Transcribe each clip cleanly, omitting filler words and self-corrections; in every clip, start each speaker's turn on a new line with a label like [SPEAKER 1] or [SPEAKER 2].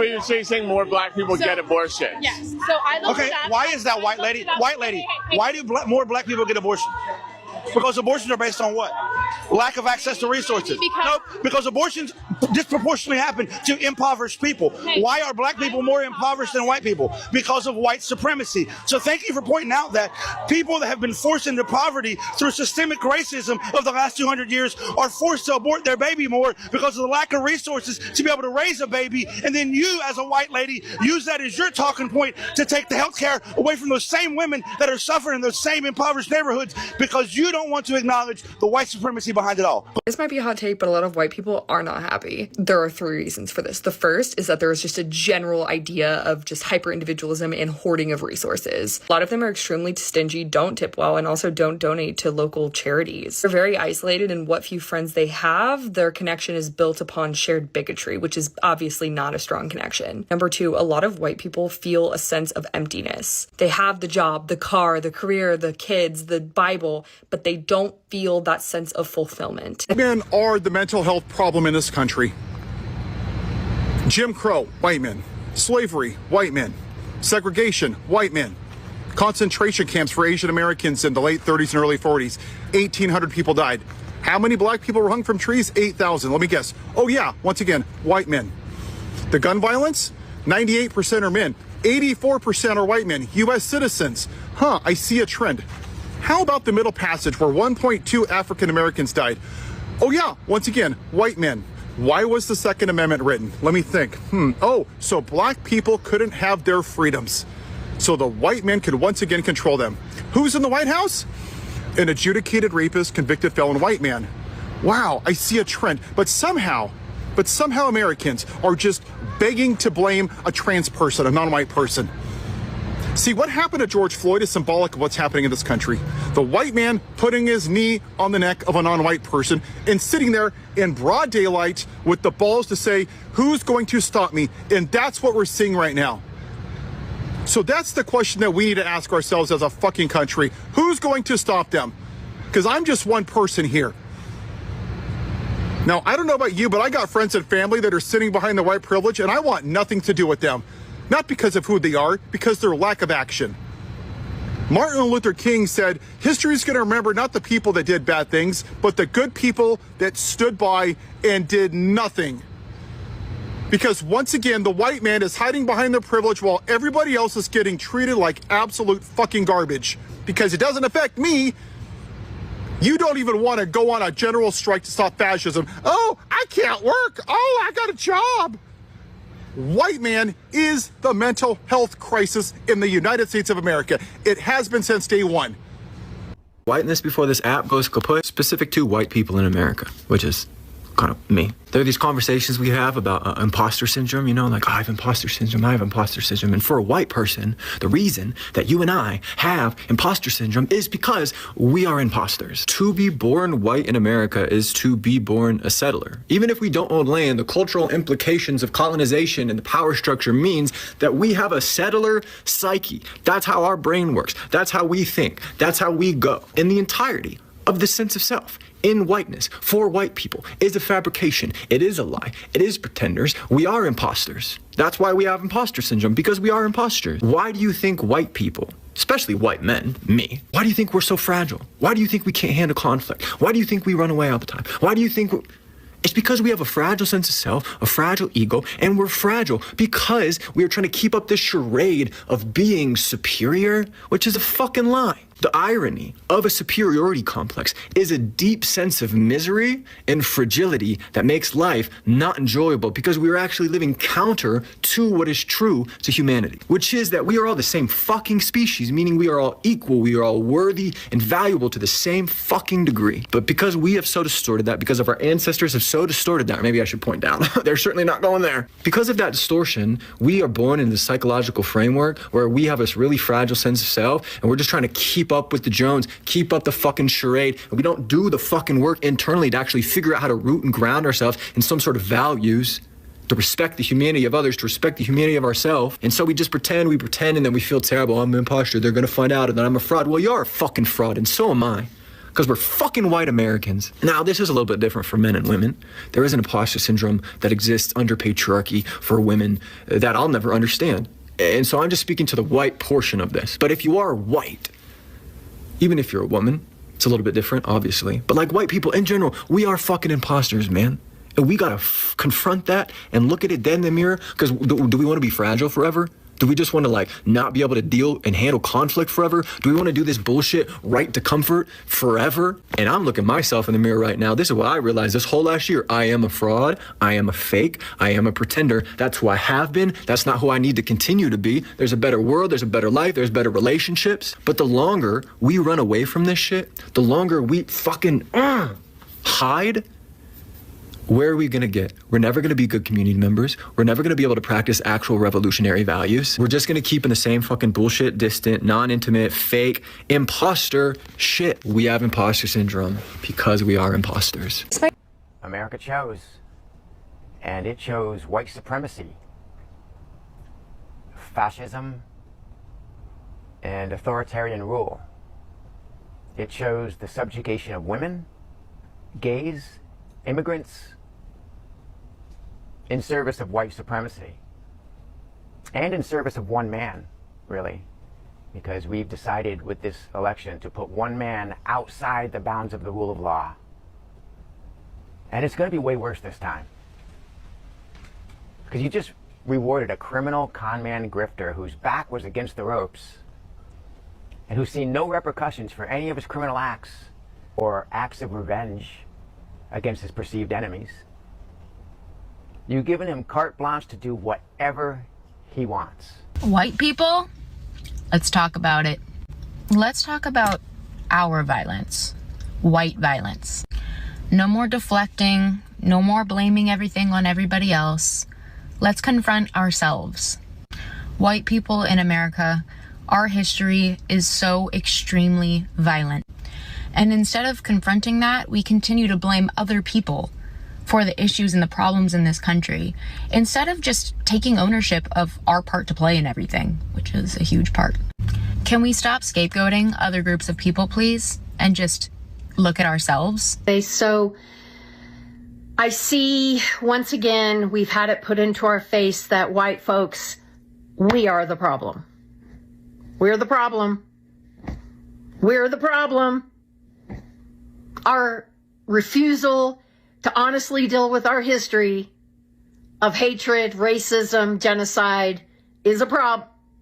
[SPEAKER 1] You're saying more black people get abortions.
[SPEAKER 2] Yes. So I looked
[SPEAKER 3] Okay,
[SPEAKER 2] it up.
[SPEAKER 3] why is that, white lady? White lady, why do more black people get abortions? Because abortions are based on what? Lack of access to resources. No, because abortions disproportionately happen to impoverished people. Why are black people more impoverished than white people? Because of white supremacy. So thank you for pointing out that people that have been forced into poverty through systemic racism of the last 200 years are forced to abort their baby more because of the lack of resources to be able to raise a baby. And then you, as a white lady, use that as your talking point to take the health care away from those same women that are suffering in those same impoverished neighborhoods because you don't want to acknowledge the white supremacy behind it all.
[SPEAKER 4] This might be a hot take, but a lot of white people are not happy. There are 3 reasons for this. The first is that there is just a general idea of just hyper-individualism and hoarding of resources. A lot of them are extremely stingy, don't tip well, and also don't donate to local charities. They're very isolated, and what few friends they have, their connection is built upon shared bigotry, which is obviously not a strong connection. Number 2, a lot of white people feel a sense of emptiness. They have the job, the car, the career, the kids, the Bible, but they don't feel that sense of fulfillment.
[SPEAKER 5] Men are the mental health problem in this country. Jim Crow, white men. Slavery, white men. Segregation, white men. Concentration camps for Asian Americans in the late 30s and early 40s. 1,800 people died. How many black people were hung from trees? 8,000. Let me guess. Oh yeah, once again, white men. The gun violence? 98% are men. 84% are white men, U.S. citizens. I see a trend. How about the Middle Passage where 1.2 African Americans died? Oh yeah, once again, white men. Why was the Second Amendment written? Let me think. Oh, so black people couldn't have their freedoms. So the white men could once again control them. Who's in the White House? An adjudicated rapist, convicted felon white man. Wow, I see a trend. But somehow Americans are just begging to blame a trans person, a non-white person. See, what happened to George Floyd is symbolic of what's happening in this country. The white man putting his knee on the neck of a non-white person and sitting there in broad daylight with the balls to say, who's going to stop me? And that's what we're seeing right now. So that's the question that we need to ask ourselves as a fucking country. Who's going to stop them? Because I'm just one person here. Now, I don't know about you, but I got friends and family that are sitting behind the white privilege, and I want nothing to do with them. Not because of who they are, because their lack of action. Martin Luther King said, history is going to remember not the people that did bad things, but the good people that stood by and did nothing. Because once again, the white man is hiding behind their privilege while everybody else is getting treated like absolute fucking garbage. Because it doesn't affect me. You don't even want to go on a general strike to stop fascism. Oh, I can't work. Oh, I got a job. White man is the mental health crisis in the United States of America. It has been since day one.
[SPEAKER 6] Whiteness before this app goes kaput, specific to white people in America, which is kind of me. There are these conversations we have about imposter syndrome, you know, like, I have imposter syndrome, I have imposter syndrome. And for a white person, the reason that you and I have imposter syndrome is because we are imposters. To be born white in America is to be born a settler. Even if we don't own land, the cultural implications of colonization and the power structure means that we have a settler psyche. That's how our brain works. That's how we think. That's how we go. In the entirety of the sense of self, in whiteness, for white people, is a fabrication. It is a lie. It is pretenders. We are imposters. That's why we have imposter syndrome, because we are imposters. Why do you think white people, especially white men, me, why do you think we're so fragile? Why do you think we can't handle conflict? Why do you think we run away all the time? Why do you think It's because we have a fragile sense of self, a fragile ego, and we're fragile because we are trying to keep up this charade of being superior, which is a fucking lie. The irony of a superiority complex is a deep sense of misery and fragility that makes life not enjoyable because we are actually living counter to what is true to humanity, which is that we are all the same fucking species, meaning we are all equal, we are all worthy and valuable to the same fucking degree. But because we have so distorted that, because of our ancestors have so distorted that, maybe I should point down, they're certainly not going there. Because of that distortion, we are born in this psychological framework where we have this really fragile sense of self and we're just trying to keep up with the Jones, keep up the fucking charade, and we don't do the fucking work internally to actually figure out how to root and ground ourselves in some sort of values, to respect the humanity of others, to respect the humanity of ourselves. And so we just pretend, and then we feel terrible. I'm an imposter. They're going to find out, and then I'm a fraud. Well, you're a fucking fraud, and so am I. because we're fucking white Americans. Now, this is a little bit different for men and women. There is an imposter syndrome that exists under patriarchy for women that I'll never understand. And so I'm just speaking to the white portion of this. But if you are white, even if you're a woman, it's a little bit different, obviously. But like white people in general, we are fucking imposters, man. And we gotta confront that and look at it dead in the mirror. Because do we want to be fragile forever? Do we just want to like not be able to deal and handle conflict forever? Do we want to do this bullshit right to comfort forever? And I'm looking myself in the mirror right now. This is what I realized this whole last year. I am a fraud. I am a fake. I am a pretender. That's who I have been. That's not who I need to continue to be. There's a better world. There's a better life. There's better relationships. But the longer we run away from this shit, the longer we fucking hide, where are we gonna get? We're never gonna be good community members. We're never gonna be able to practice actual revolutionary values. We're just gonna keep in the same fucking bullshit, distant, non-intimate, fake, imposter shit. We have imposter syndrome because we are imposters.
[SPEAKER 2] America chose, and it chose white supremacy, fascism, and authoritarian rule. It chose the subjugation of women, gays, immigrants, in service of white supremacy, and in service of one man, really, because we've decided with this election to put one man outside the bounds of the rule of law. And it's going to be way worse this time, because you just rewarded a criminal conman grifter whose back was against the ropes and who's seen no repercussions for any of his criminal acts or acts of revenge against his perceived enemies. You've given him carte blanche to do whatever he wants.
[SPEAKER 7] White people, let's talk about it. Let's talk about our violence, white violence. No more deflecting, no more blaming everything on everybody else. Let's confront ourselves. White people in America, our history is so extremely violent. And instead of confronting that, we continue to blame other people for the issues and the problems in this country, instead of just taking ownership of our part to play in everything, which is a huge part. Can we stop scapegoating other groups of people, please, and just look at ourselves?
[SPEAKER 8] So I see, once again, we've had it put into our face that white folks, we are the problem. We're the problem. We're the problem. Our refusal to honestly deal with our history of hatred, racism, genocide is a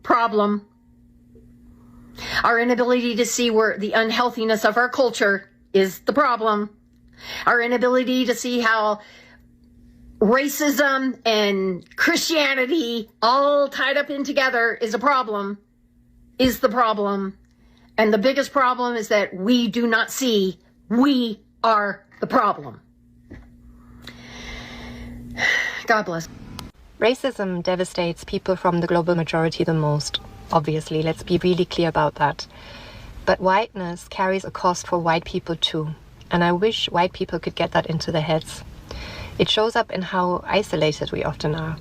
[SPEAKER 8] problem. Our inability to see where the unhealthiness of our culture is the problem. Our inability to see how racism and Christianity all tied up in together is a problem, is the problem. And the biggest problem is that we do not see we are the problem. God bless.
[SPEAKER 9] Racism devastates people from the global majority the most. Obviously, let's be really clear about that. But whiteness carries a cost for white people too. And I wish white people could get that into their heads. It shows up in how isolated we often are.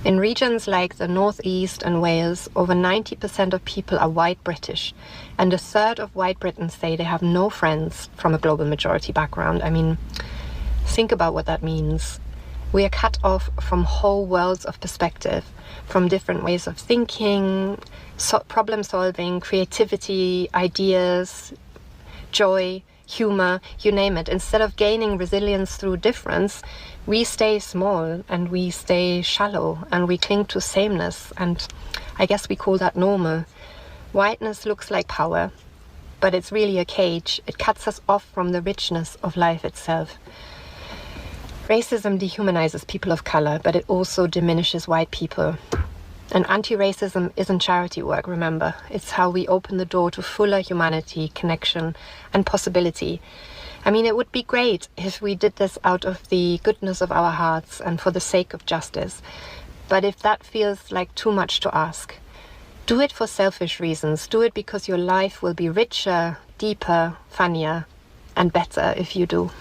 [SPEAKER 9] In regions like the Northeast and Wales, over 90% of people are white British, and a third of white Britons say they have no friends from a global majority background. I mean, think about what that means. We are cut off from whole worlds of perspective, from different ways of thinking, problem solving, creativity, ideas, joy, humor, you name it. Instead of gaining resilience through difference, we stay small and we stay shallow and we cling to sameness, and I guess we call that normal. Whiteness looks like power, but it's really a cage. It cuts us off from the richness of life itself. Racism dehumanizes people of color, but it also diminishes white people. And anti-racism isn't charity work, remember. It's how we open the door to fuller humanity, connection, and possibility. I mean, it would be great if we did this out of the goodness of our hearts and for the sake of justice. But if that feels like too much to ask, do it for selfish reasons. Do it because your life will be richer, deeper, funnier, and better if you do.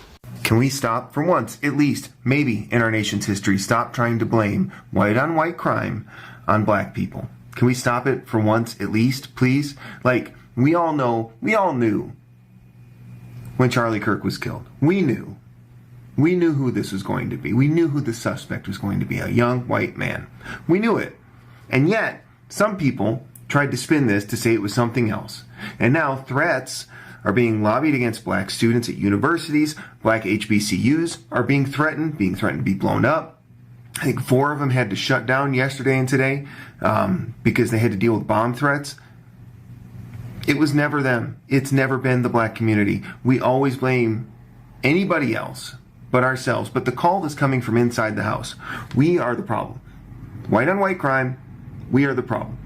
[SPEAKER 10] Can we stop, for once, at least, maybe in our nation's history, stop trying to blame white on white crime on black people? Can we stop it for once, at least, please? Like, we all know, we all knew when Charlie Kirk was killed. We knew. We knew who this was going to be. We knew who the suspect was going to be, a young white man. We knew it. And yet, some people tried to spin this to say it was something else. And now threats are being lobbied against black students at universities. Black HBCUs are being threatened to be blown up. I think 4 of them had to shut down yesterday and today because they had to deal with bomb threats. It was never them. It's never been the black community. We always blame anybody else but ourselves. But the call is coming from inside the house. We are the problem. White on white crime, we are the problem.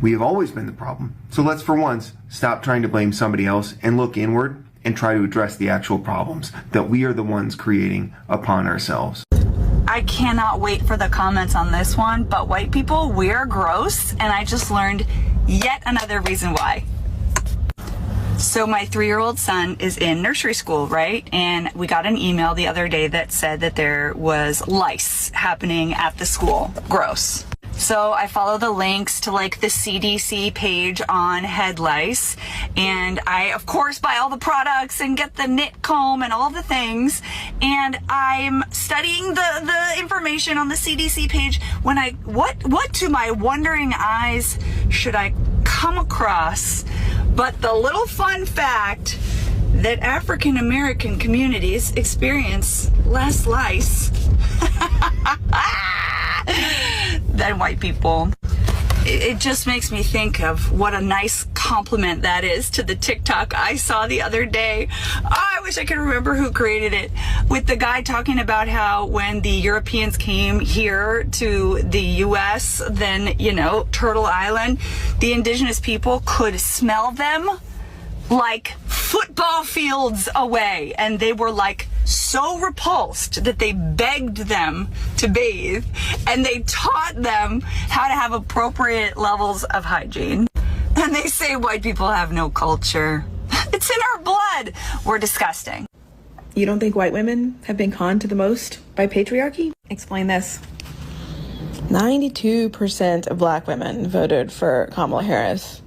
[SPEAKER 10] We have always been the problem. So let's, for once, stop trying to blame somebody else and look inward and try to address the actual problems that we are the ones creating upon ourselves.
[SPEAKER 11] I cannot wait for the comments on this one, but white people, we're gross, and I just learned yet another reason why. So my 3-year-old son is in nursery school, right? And we got an email the other day that said that there was lice happening at the school. Gross. So I follow the links to like the CDC page on head lice, and I of course buy all the products and get the knit comb and all the things, and I'm studying the information on the CDC page when what to my wondering eyes should I come across but the little fun fact that African American communities experience less lice than white people. It just makes me think of what a nice compliment that is to the TikTok I saw the other day. Oh, I wish I could remember who created it, with the guy talking about how when the Europeans came here to the US, then, you know, Turtle Island, the indigenous people could smell them like football fields away, and they were like so repulsed that they begged them to bathe, and they taught them how to have appropriate levels of hygiene. And they say white people have no culture. It's in our blood. We're disgusting.
[SPEAKER 12] You don't think white women have been conned to the most by patriarchy? Explain this. 92% of black women voted for Kamala Harris,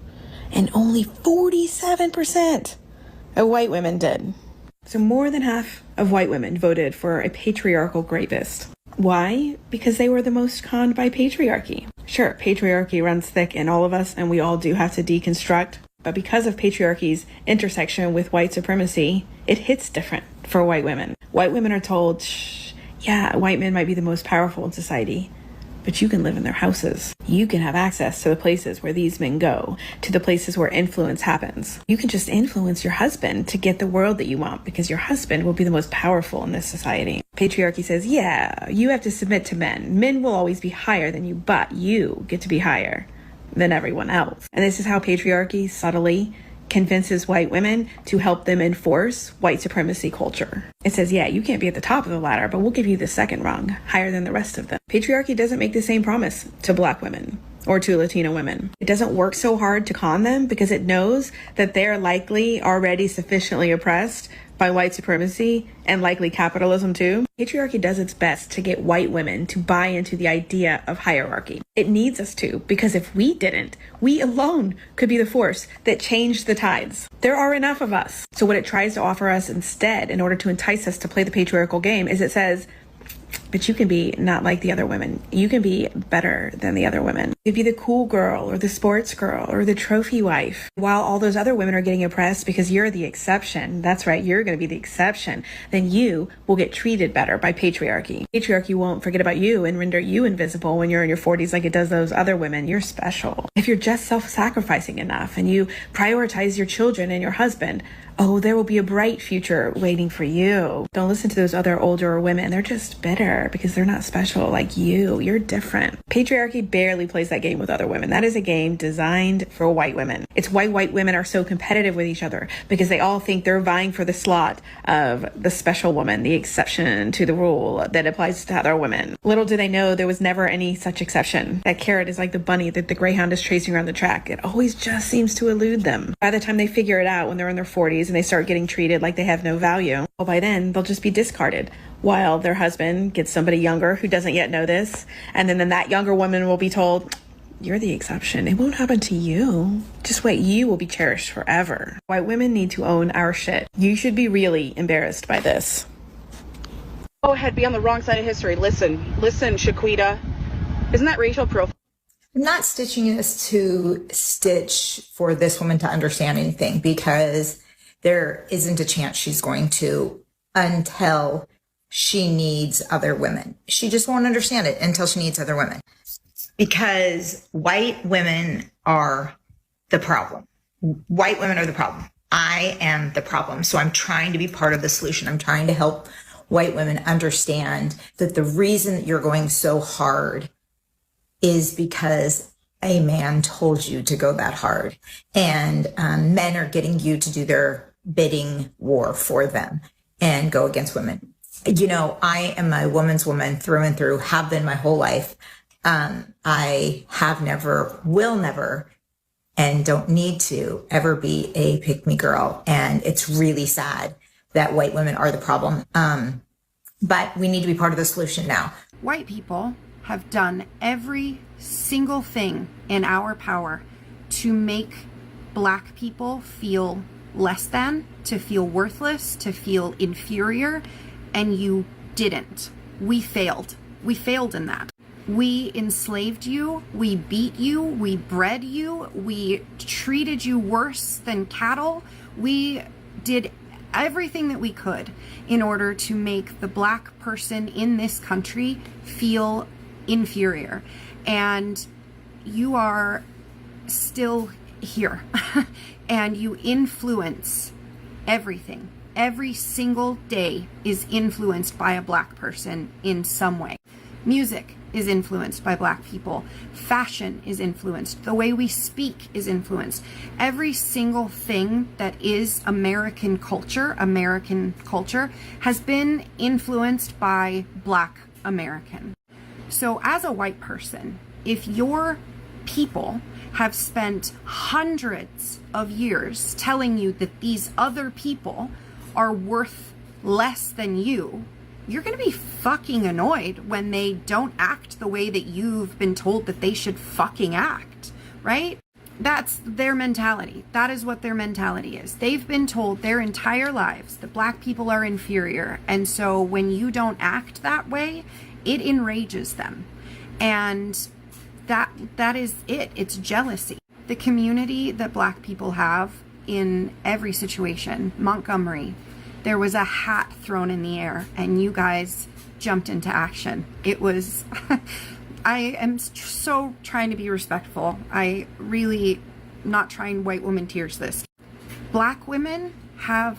[SPEAKER 12] and only 47% of white women did. So more than half of white women voted for a patriarchal rapist. Why? Because they were the most conned by patriarchy. Sure, patriarchy runs thick in all of us, and we all do have to deconstruct. But because of patriarchy's intersection with white supremacy, it hits different for white women. White women are told, yeah, white men might be the most powerful in society, but you can live in their houses. You can have access to the places where these men go, to the places where influence happens. You can just influence your husband to get the world that you want, because your husband will be the most powerful in this society. Patriarchy says, yeah, you have to submit to men. Men will always be higher than you, but you get to be higher than everyone else. And this is how patriarchy subtly convinces white women to help them enforce white supremacy culture. It says, yeah, you can't be at the top of the ladder, but we'll give you the second rung, higher than the rest of them. Patriarchy doesn't make the same promise to black women or to Latino women. It doesn't work so hard to con them because it knows that they're likely already sufficiently oppressed by white supremacy and likely capitalism too. Patriarchy does its best to get white women to buy into the idea of hierarchy. It needs us to, because if we didn't, we alone could be the force that changed the tides. There are enough of us. So what it tries to offer us instead, in order to entice us to play the patriarchal game, is it says, but you can be not like the other women. You can be better than the other women. You can be the cool girl or the sports girl or the trophy wife, while all those other women are getting oppressed because you're the exception. That's right, you're going to be the exception. Then you will get treated better by patriarchy. Patriarchy won't forget about you and render you invisible when you're in your 40s like it does those other women. You're special. If you're just self-sacrificing enough and you prioritize your children and your husband, oh, there will be a bright future waiting for you. Don't listen to those other older women. They're just bitter because they're not special like you. You're different. Patriarchy barely plays that game with other women. That is a game designed for white women. It's why white women are so competitive with each other, because they all think they're vying for the slot of the special woman, the exception to the rule that applies to other women. Little do they know there was never any such exception. That carrot is like the bunny that the greyhound is chasing around the track. It always just seems to elude them. By the time they figure it out when they're in their 40s, and they start getting treated like they have no value, well, by then they'll just be discarded, while their husband gets somebody younger who doesn't yet know this, and then that younger woman will be told, you're the exception. It won't happen to you. Just wait, you will be cherished forever. White women need to own our shit. You should be really embarrassed by this.
[SPEAKER 13] Go ahead, be on the wrong side of history. Listen, Shaquita. Isn't that racial profiling?
[SPEAKER 14] I'm not stitching this to stitch for this woman to understand anything, because there isn't a chance she's going to until she needs other women. She just won't understand it until she needs other women. Because white women are the problem. White women are the problem. I am the problem. So I'm trying to be part of the solution. I'm trying to help white women understand that the reason that you're going so hard is because a man told you to go that hard. And men are getting you to do their bidding war for them and go against women. You know, I am a woman's woman through and through, have been my whole life. I have never, will never, and don't need to ever be a pick-me girl. And it's really sad that white women are the problem. But we need to be part of the solution now.
[SPEAKER 15] White people have done every single thing in our power to make Black people feel less than, to feel worthless, to feel inferior, and you didn't. We failed. We failed in that. We enslaved you, we beat you, we bred you, we treated you worse than cattle. We did everything that we could in order to make the Black person in this country feel inferior. And you are still here and you influence everything. Every single day is influenced by a Black person in some way. Music is influenced by Black people. Fashion is influenced. The way we speak is influenced. Every single thing that is American culture has been influenced by Black American. So as a white person, if your people have spent hundreds of years telling you that these other people are worth less than you, you're going to be fucking annoyed when they don't act the way that you've been told that they should fucking act, right? That's their mentality. That is what their mentality is. They've been told their entire lives that Black people are inferior. And so when you don't act that way, it enrages them. And that is it. It's jealousy. The community that Black people have in every situation, Montgomery, there was a hat thrown in the air and you guys jumped into action. It was, I am so trying to be respectful. I really not trying white woman tears this. Black women have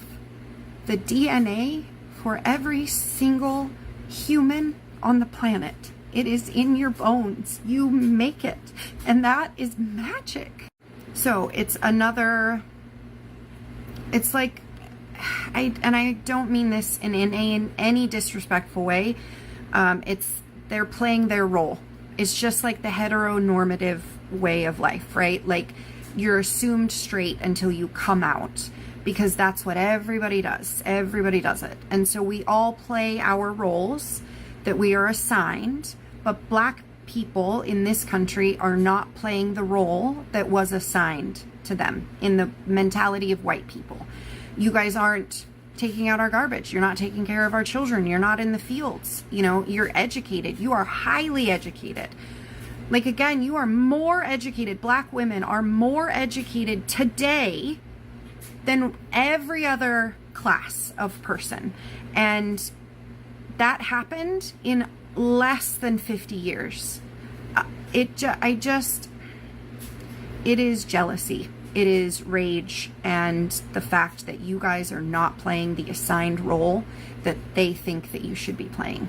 [SPEAKER 15] the DNA for every single human on the planet. It is in your bones. You make it. And that is magic. So it's another, it's like, I don't mean this in any disrespectful way. They're playing their role. It's just like the heteronormative way of life, right? Like you're assumed straight until you come out, because that's what everybody does. Everybody does it. And so we all play our roles that we are assigned, but Black people in this country are not playing the role that was assigned to them in the mentality of white people. You guys aren't taking out our garbage. You're not taking care of our children. You're not in the fields. You know, you're educated. You are highly educated. Like, again, you are more educated. Black women are more educated today than every other class of person. And that happened in less than 50 years. It is jealousy. It is rage, and the fact that you guys are not playing the assigned role that they think that you should be playing.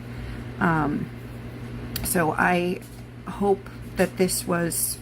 [SPEAKER 15] So I hope that this was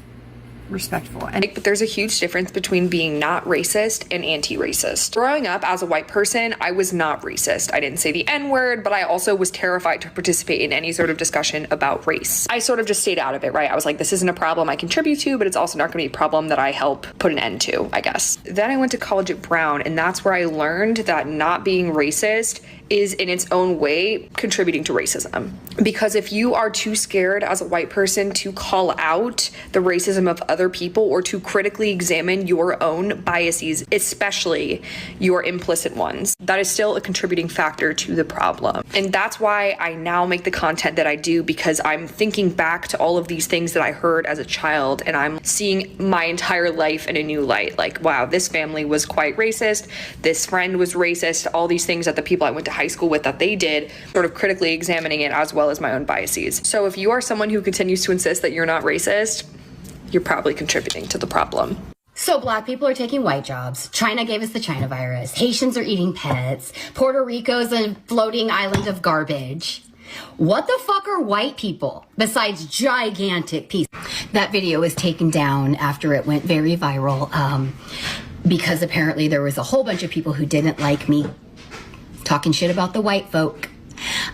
[SPEAKER 15] respectful.
[SPEAKER 4] But there's a huge difference between being not racist and anti-racist. Growing up as a white person, I was not racist. I didn't say the N-word, but I also was terrified to participate in any sort of discussion about race. I sort of just stayed out of it, right? I was like, this isn't a problem I contribute to, but it's also not gonna be a problem that I help put an end to, I guess. Then I went to college at Brown, and that's where I learned that not being racist is in its own way contributing to racism. Because if you are too scared as a white person to call out the racism of other people or to critically examine your own biases, especially your implicit ones, that is still a contributing factor to the problem. And that's why I now make the content that I do, because I'm thinking back to all of these things that I heard as a child, and I'm seeing my entire life in a new light. Like, wow, this family was quite racist, this friend was racist, all these things that the people I went to high school with that they did, sort of critically examining it as well as my own biases. So if you are someone who continues to insist that you're not racist, you're probably contributing to the problem.
[SPEAKER 16] So black people are taking white jobs. China gave us the China virus. Haitians are eating pets. Puerto Rico's a floating island of garbage. What the fuck are white people besides gigantic pieces? That video was taken down after it went very viral because apparently there was a whole bunch of people who didn't like me talking shit about the white folk.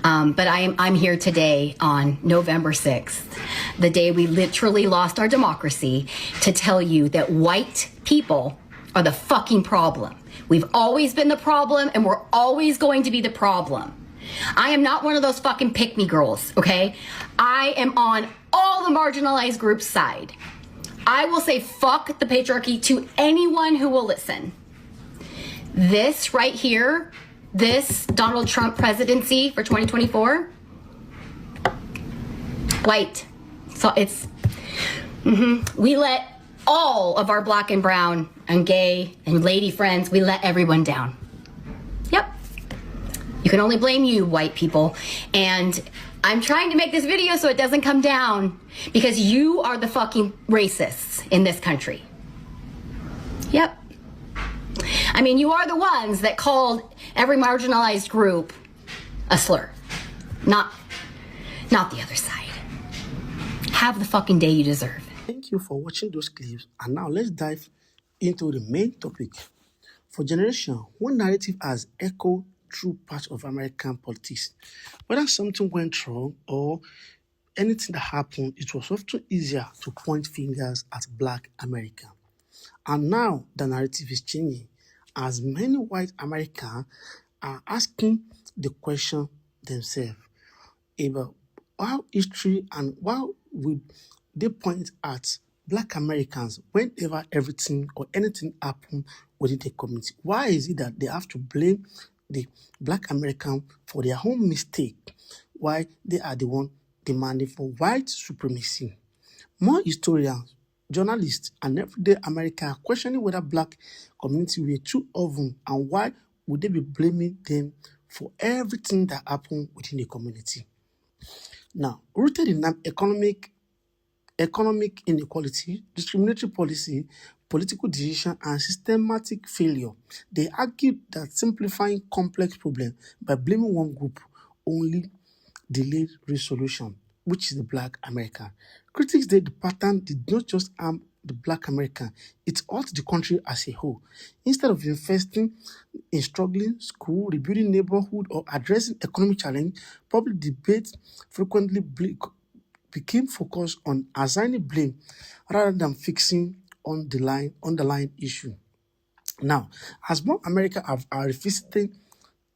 [SPEAKER 16] But I'm here today on November 6th, the day we literally lost our democracy, to tell you that white people are the fucking problem. We've always been the problem, and we're always going to be the problem. I am not one of those fucking pick-me girls, okay? I am on all the marginalized groups' side. I will say fuck the patriarchy to anyone who will listen. This right here, this Donald Trump presidency for 2024, white. So it's, we let all of our black and brown and gay and lady friends, we let everyone down. Yep. You can only blame you, white people. And I'm trying to make this video so it doesn't come down because you are the fucking racists in this country. Yep. I mean, you are the ones that called every marginalized group a slur. Not the other side. Have the fucking day you deserve.
[SPEAKER 17] Thank you for watching those clips, and now let's dive into the main topic. For generations, one narrative has echoed through parts of American politics. Whether something went wrong or anything that happened, it was often easier to point fingers at Black America. And now the narrative is changing, as many white Americans are asking the question themselves about how history and why would they point at Black Americans whenever everything or anything happens within the community. Why is it that they have to blame the Black American for their own mistake, why they are the one demanding for white supremacy? More historians, journalists, and everyday Americans are questioning whether Black community were too open, and why would they be blaming them for everything that happened within the community. Now, rooted in economic inequality, discriminatory policy, political decision, and systematic failure, they argued that simplifying complex problems by blaming one group only delayed resolution, which is the Black American. Critics say the pattern did not just harm the Black American, it hurt the country as a whole. Instead of investing in struggling school, rebuilding neighborhood, or addressing economic challenge, public debate frequently became focused on assigning blame rather than fixing on the underlying issue. Now, as more Americans are revisiting,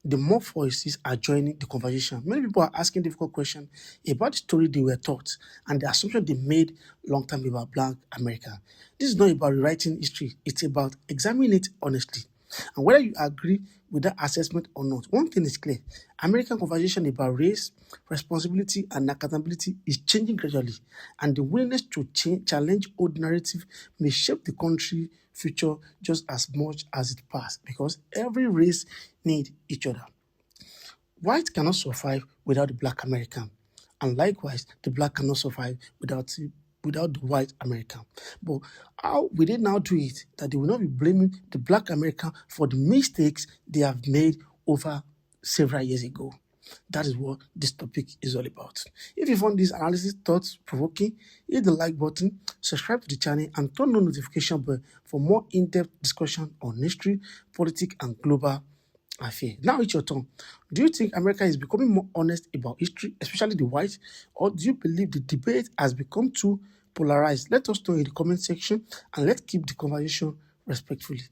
[SPEAKER 17] the more voices are joining the conversation. Many people are asking difficult questions about the story they were taught and the assumption they made long time about Black America. This is not about rewriting history, it's about examining it honestly. And whether you agree with that assessment or not, one thing is clear: American conversation about race, responsibility, and accountability is changing gradually, and the willingness to challenge old narrative may shape the country's future just as much as it past, because every race needs each other. White cannot survive without the Black American, and likewise, the Black cannot survive without the white American. But how will they now do it that they will not be blaming the Black American for the mistakes they have made over several years ago? That is what this topic is all about. If you found this analysis thought-provoking, hit the like button, subscribe to the channel, and turn on the notification bell for more in-depth discussion on history, politics, and global affairs. Now it's your turn. Do you think America is becoming more honest about history, especially the white, or do you believe the debate has become too polarized? Let us know in the comment section, and let's keep the conversation respectfully.